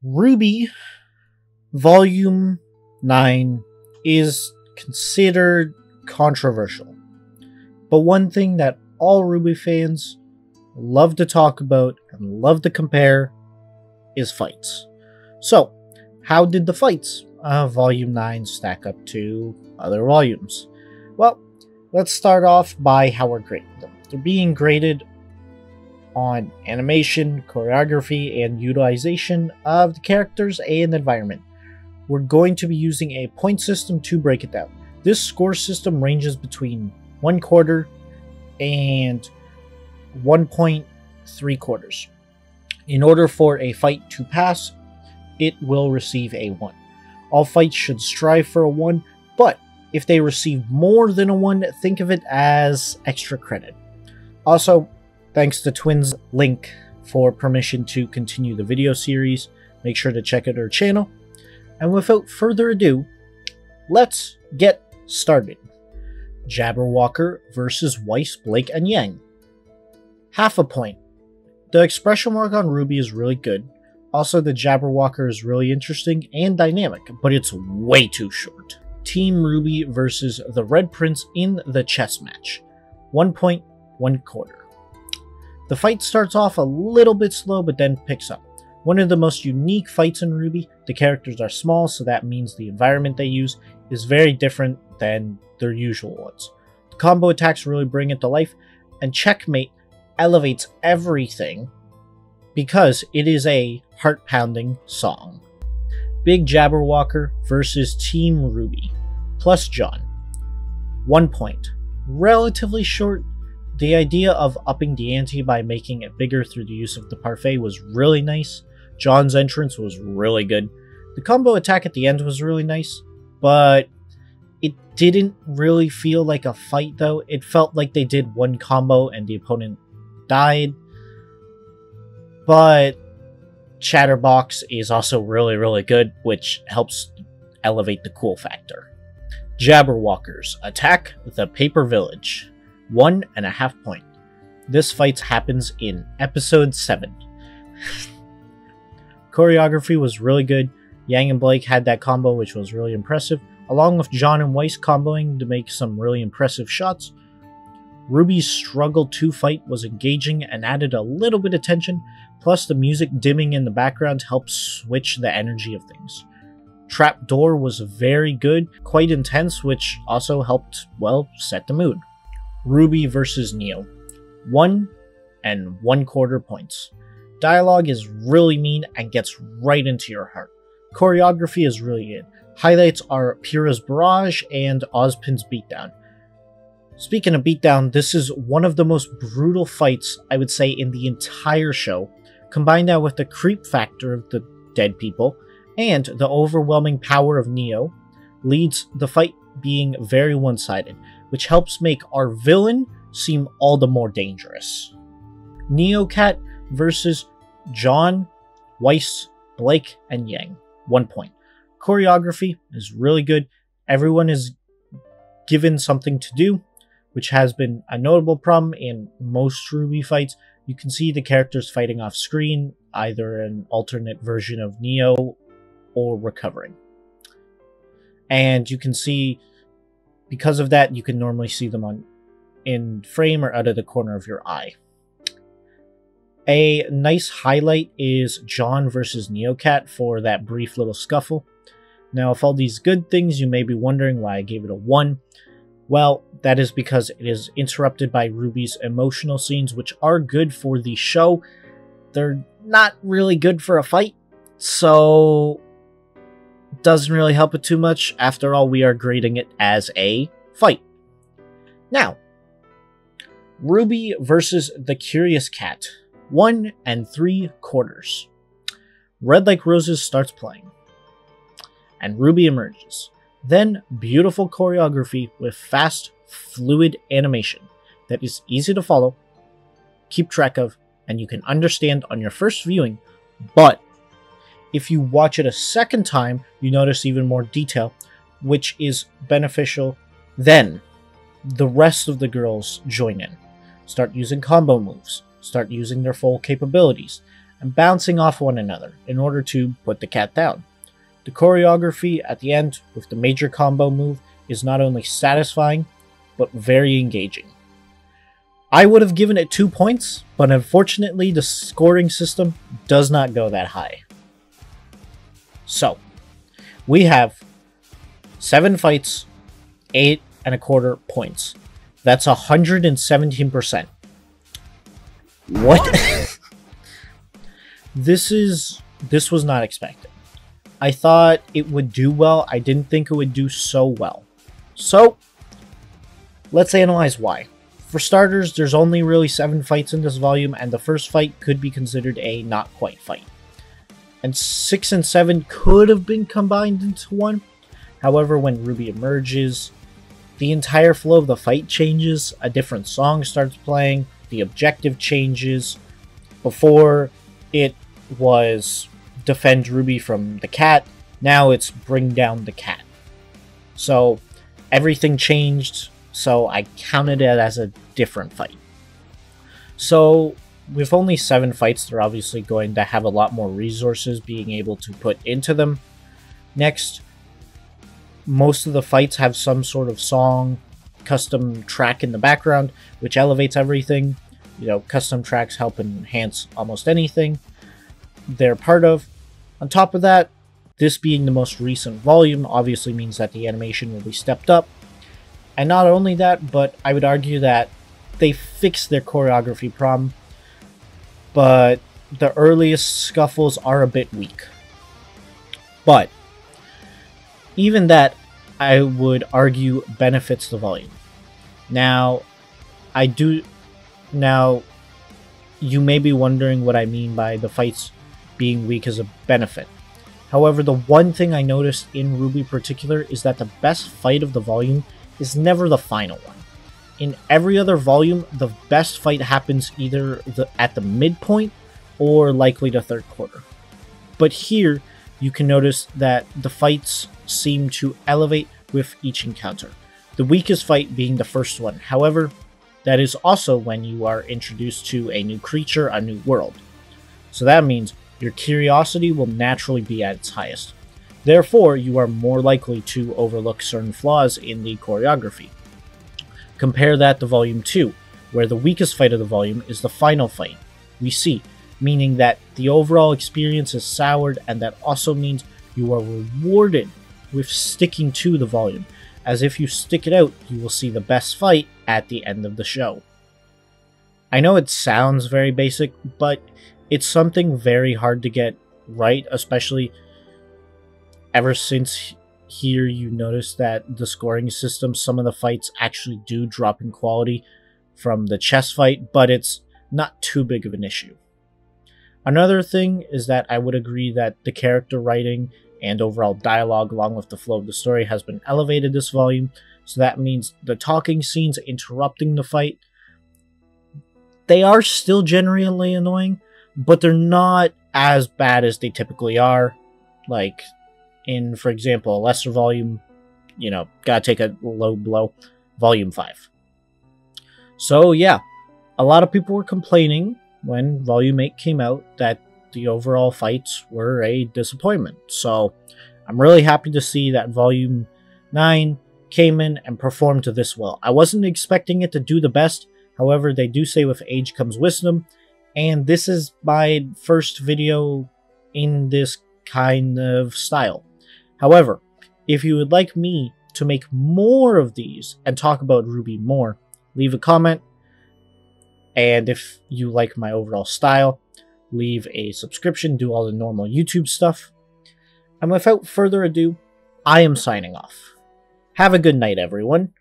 Rwby Volume 9 is considered controversial, but one thing that all Rwby fans love to talk about and love to compare is fights. So, how did the fights of Volume 9 stack up to other volumes? Well, let's start off by how we're grading them. They're being graded on animation, choreography, and utilization of the characters and environment. We're going to be using a point system to break it down. This score system ranges between 1/4 and 1.75. In order for a fight to pass, it will receive a 1. All fights should strive for a 1, but if they receive more than a 1, think of it as extra credit. Also, thanks to Twins Link for permission to continue the video series. Make sure to check out her channel. And without further ado, let's get started. Jabberwalker versus Weiss, Blake, and Yang. Half a point. The expression work on Rwby is really good. Also, the Jabberwalker is really interesting and dynamic, but it's way too short. Team Rwby versus the Red Prince in the chess match. 1.25. The fight starts off a little bit slow, but then picks up. One of the most unique fights in Rwby. The characters are small, so that means the environment they use is very different than their usual ones. The combo attacks really bring it to life, and Checkmate elevates everything because it is a heart-pounding song. Big Jabberwalker versus Team Rwby+Jaune. 1 point. Relatively short. The idea of upping the ante by making it bigger through the use of the parfait was really nice. Jaune's entrance was really good. The combo attack at the end was really nice, but it didn't really feel like a fight though. It felt like they did one combo and the opponent died. But Chatterbox is also really good, which helps elevate the cool factor. Jaberwalkers attack the Paper Village. 1.5 point. This fight happens in episode 7. Choreography was really good. Yang and Blake had that combo, which was really impressive, along with Jaune and Weiss comboing to make some really impressive shots. Rwby's struggle to fight was engaging and added a little bit of tension, plus the music dimming in the background helped switch the energy of things. Trapdoor was very good, quite intense, which also helped, well, set the mood. Rwby versus Neo. 1.25 points. Dialogue is really mean and gets right into your heart. Choreography is really good. Highlights are Pyrrha's Barrage and Ozpin's Beatdown. Speaking of beatdown, this is one of the most brutal fights, I would say, in the entire show. Combine that with the creep factor of the dead people, and the overwhelming power of Neo, leads the fight being very one-sided, which helps make our villain seem all the more dangerous. Neocat versus Jaune, Weiss, Blake, and Yang. 1 point. Choreography is really good. Everyone is given something to do, which has been a notable problem in most Rwby fights. You can see the characters fighting off screen, either an alternate version of Neo or recovering. And you can see, because of that, you can normally see them in frame or out of the corner of your eye. A nice highlight is Jaune versus Neocat for that brief little scuffle. Now, with all these good things, you may be wondering why I gave it a 1. Well, that is because it is interrupted by Rwby's emotional scenes, which are good for the show. They're not really good for a fight, so doesn't really help it too much. After all, we are grading it as a fight. Now, Rwby versus the Curious Cat. 1.75. Red Like Roses starts playing, and Rwby emerges. Then, beautiful choreography with fast, fluid animation that is easy to follow, keep track of, and you can understand on your first viewing, but if you watch it a second time, you notice even more detail, which is beneficial. Then, the rest of the girls join in, start using combo moves, start using their full capabilities, and bouncing off one another in order to put the cat down. The choreography at the end with the major combo move is not only satisfying, but very engaging. I would have given it 2 points, but unfortunately the scoring system does not go that high. So, we have 7 fights, 8.25 points. That's 117%. What? This was not expected. I thought it would do well. I didn't think it would do so well. So, let's analyze why. For starters, there's only really 7 fights in this volume, and the first fight could be considered a not quite fight. And 6 and 7 could have been combined into one. However, when Ruby emerges, the entire flow of the fight changes, a different song starts playing, the objective changes. Before, it was defend Ruby from the cat, now it's bring down the cat. So, everything changed, so I counted it as a different fight. So, with only 7 fights, they're obviously going to have a lot more resources being able to put into them. Next, most of the fights have some sort of song, custom track in the background, which elevates everything. You know, custom tracks help enhance almost anything they're part of. On top of that, this being the most recent volume obviously means that the animation will be stepped up. And not only that, but I would argue that they fixed their choreography problem, but the earliest scuffles are a bit weak. But even that, I would argue, benefits the volume. Now, you may be wondering what I mean by the fights being weak as a benefit. However, the one thing I noticed in Ruby particular is that the best fight of the volume is never the final one. In every other volume, the best fight happens either at the midpoint or likely the third quarter. But here, you can notice that the fights seem to elevate with each encounter, the weakest fight being the first one. However, that is also when you are introduced to a new creature, a new world. So that means your curiosity will naturally be at its highest. Therefore, you are more likely to overlook certain flaws in the choreography. Compare that to Volume 2, where the weakest fight of the volume is the final fight we see, meaning that the overall experience is soured, and that also means you are rewarded with sticking to the volume, as if you stick it out, you will see the best fight at the end of the show. I know it sounds very basic, but it's something very hard to get right, especially ever since here you notice that the scoring system, some of the fights actually do drop in quality from the chess fight, but it's not too big of an issue. Another thing is that I would agree that the character writing and overall dialogue along with the flow of the story has been elevated this volume, so that means the talking scenes interrupting the fight, they are still generally annoying, but they're not as bad as they typically are. Like in, for example, a lesser volume, you know, gotta take a low blow, Volume 5. So yeah, a lot of people were complaining when Volume 8 came out that the overall fights were a disappointment. So I'm really happy to see that Volume 9 came in and performed to this well. I wasn't expecting it to do the best, however, they do say with age comes wisdom, and this is my first video in this kind of style. However, if you would like me to make more of these and talk about Ruby more, leave a comment. And if you like my overall style, leave a subscription, do all the normal YouTube stuff. And without further ado, I am signing off. Have a good night, everyone.